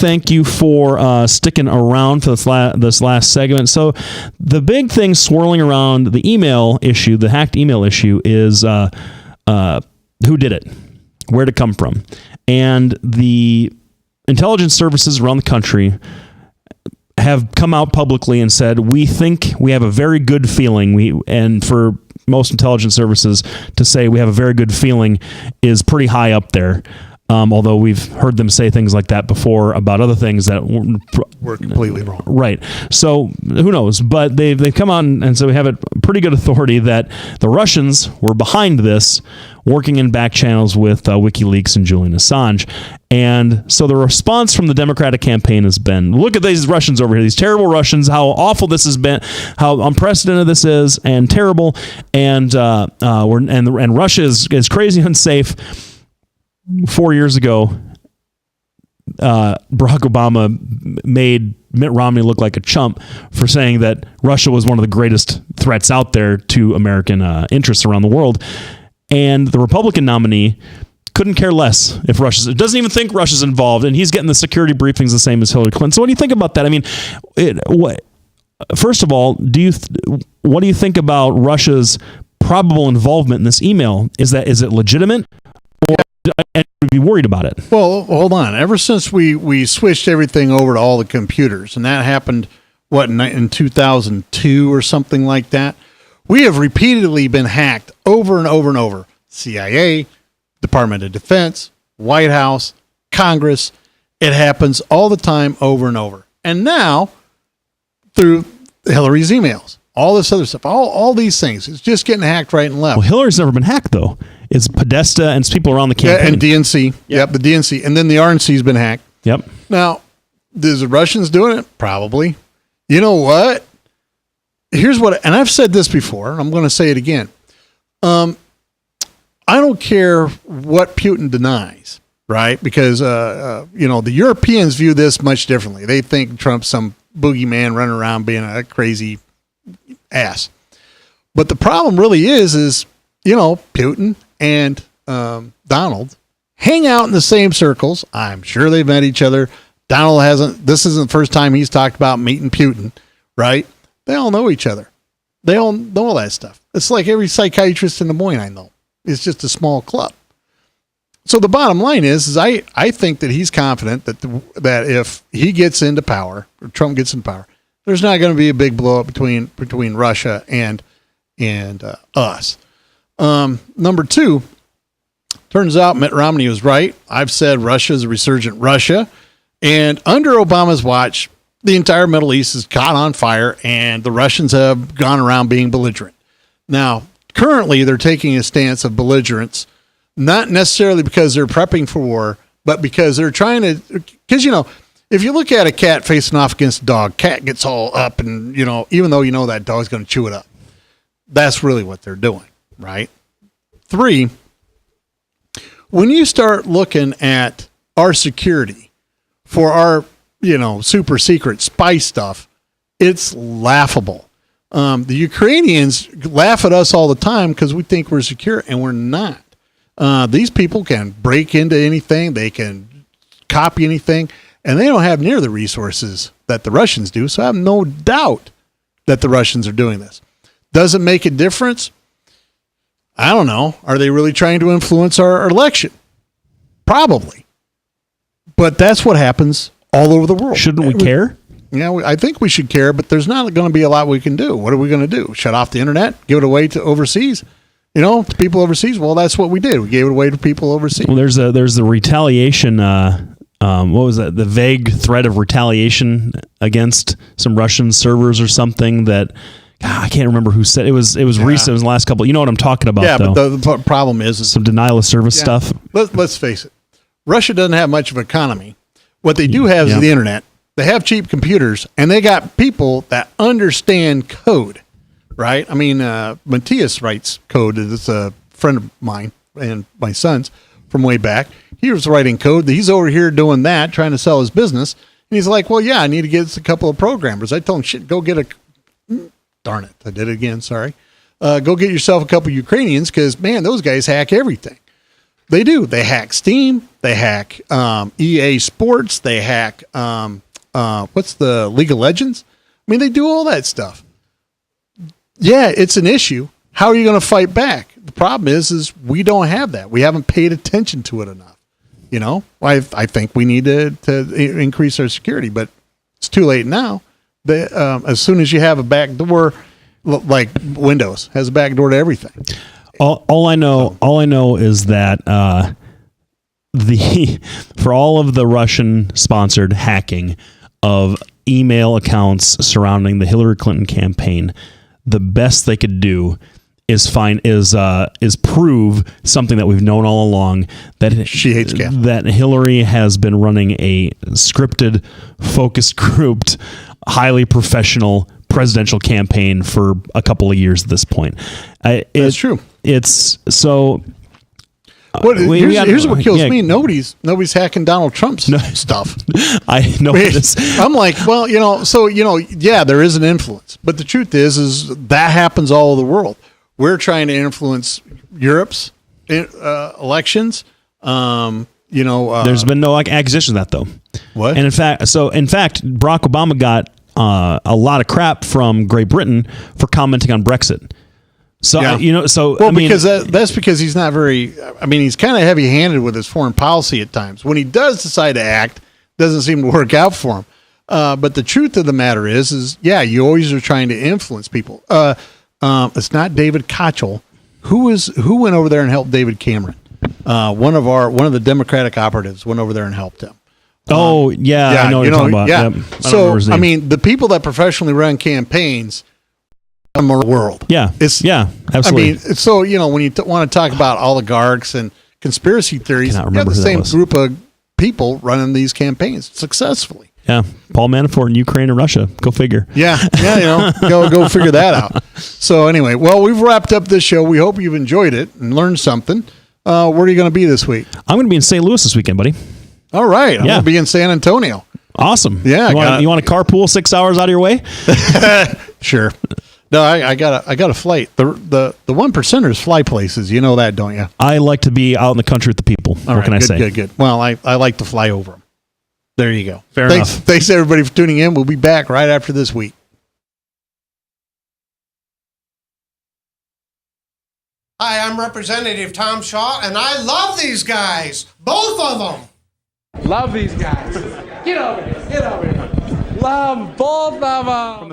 thank you for sticking around for this last segment. So the big thing swirling around the email issue, the hacked email issue, is who did it, where did it come from, and the intelligence services around the country have come out publicly and said, we think we have a very good feeling. And for most intelligence services to say we have a very good feeling is pretty high up there. Although we've heard them say things like that before about other things that were completely wrong. Right. So who knows? But they've come out and so we have a pretty good authority that the Russians were behind this, working in back channels with WikiLeaks and Julian Assange. And so the response from the Democratic campaign has been, look at these Russians over here, these terrible Russians, how awful this has been, how unprecedented this is, and terrible. And Russia is crazy unsafe. 4 years ago, Barack Obama made Mitt Romney look like a chump for saying that Russia was one of the greatest threats out there to American interests around the world. And the Republican nominee couldn't care less if doesn't even think Russia's involved, and he's getting the security briefings the same as Hillary Clinton. So what do you think about that? I mean, first of all, what do you think about Russia's probable involvement in this email? Is it legitimate? And be worried about it? Well, hold on. Ever since we switched everything over to all the computers, and that happened, in 2002 or something like that, we have repeatedly been hacked over and over and over. CIA, Department of Defense, White House, Congress. It happens all the time, over and over. And now, through Hillary's emails, all this other stuff, all these things, it's just getting hacked right and left. Well, Hillary's never been hacked, though. It's Podesta and people around the campaign. Yeah, and DNC. Yep, the DNC. And then the RNC's been hacked. Yep. Now, is the Russians doing it? Probably. You know what? Here's what, and I've said this before, and I'm going to say it again. I don't care what Putin denies, right? Because, the Europeans view this much differently. They think Trump's some boogeyman running around being a crazy ass. But the problem really is Putin and Donald hang out in the same circles. I'm sure they've met each other. Donald hasn't. This isn't the first time he's talked about meeting Putin, right? They all know each other. They all know all that stuff. It's like every psychiatrist in Des Moines I know. It's just a small club. So the bottom line is I think that he's confident that if he gets into power, or Trump gets into power, there's not going to be a big blow up between Russia and us. Number two, turns out Mitt Romney was right. I've said Russia is a resurgent Russia. And under Obama's watch, the entire Middle East is caught on fire, and the Russians have gone around being belligerent. Now, currently, they're taking a stance of belligerence, not necessarily because they're prepping for war, but because they're trying to, because, if you look at a cat facing off against a dog, cat gets all up and, even though that dog's going to chew it up. That's really what they're doing, right? 3, when you start looking at our security for our, super secret spy stuff, it's laughable. The Ukrainians laugh at us all the time because we think we're secure, and we're not. These people can break into anything. They can copy anything, and they don't have near the resources that the Russians do. So I have no doubt that the Russians are doing this. Does it make a difference? I don't know. Are they really trying to influence our election? Probably. But that's what happens all over the world. Shouldn't we care? Yeah, I think we should care, but there's not going to be a lot we can do. What are we going to do? Shut off the internet? Give it away to overseas? To people overseas? Well, that's what we did. We gave it away to people overseas. Well, there's the retaliation. What was that? The vague threat of retaliation against some Russian servers or something that I can't remember who said it was. It was recent. It was the last couple. You know what I'm talking about? Yeah, though. But the problem is some denial of service stuff. Let's face it. Russia doesn't have much of an economy. What they do have is the internet. They have cheap computers, and they got people that understand code, right? I mean, Matthias writes code. It's a friend of mine and my son's from way back. He was writing code. He's over here doing that, trying to sell his business. And he's like, well, yeah, I need to get a couple of programmers. I told him, shit, go get darn it, I did it again, sorry. Go get yourself a couple of Ukrainians because, man, those guys hack everything. They do. They hack Steam. They hack EA Sports. They hack what's the League of Legends? I mean, they do all that stuff. Yeah, it's an issue. How are you going to fight back? The problem is we don't have that. We haven't paid attention to it enough. You know, I think we need to increase our security, but it's too late now. As soon as you have a back door, like Windows has a back door to everything. All I know is that for all of the Russian sponsored hacking of email accounts surrounding the Hillary Clinton campaign, the best they could do is prove something that we've known all along, that she hates Catholics. That Hillary has been running a scripted, focus grouped, highly professional presidential campaign for a couple of years at this point. That's true. It's so. Here's what kills me. Nobody's hacking Donald Trump's stuff. I know this. I'm like, well, yeah, there is an influence, but the truth is that happens all over the world. We're trying to influence Europe's elections. There's been no acquisition of that though. What? And in fact, Barack Obama got a lot of crap from Great Britain for commenting on Brexit. So, yeah. Because that's because he's not very, he's kind of heavy handed with his foreign policy at times. When he does decide to act, doesn't seem to work out for him. But the truth of the matter is you always are trying to influence people. It's not David Kochel. Who went over there and helped David Cameron? One of the Democratic operatives went over there and helped him. I know what you're talking about. Yeah. Yep. So, the people that professionally run campaigns in the world. Yeah. Absolutely. So, when you want to talk about oligarchs and conspiracy theories, you have the same group of people running these campaigns successfully. Yeah. Paul Manafort in Ukraine and Russia. Go figure. Yeah. Go figure that out. So anyway, we've wrapped up this show. We hope you've enjoyed it and learned something. Where are you going to be this week? I'm going to be in St. Louis this weekend, buddy. All right. I'm going to be in San Antonio. Awesome. Yeah. You want to carpool 6 hours out of your way? Sure. No, I got a flight. The one percenters fly places. You know that, don't you? I like to be out in the country with the people. What can I say? Good. Well, I like to fly over them. There you go. Fair enough. Thanks everybody for tuning in. We'll be back right after this week. Hi, I'm Representative Tom Shaw, and I love these guys. Both of them. Love these guys. Get over here. Love both of them.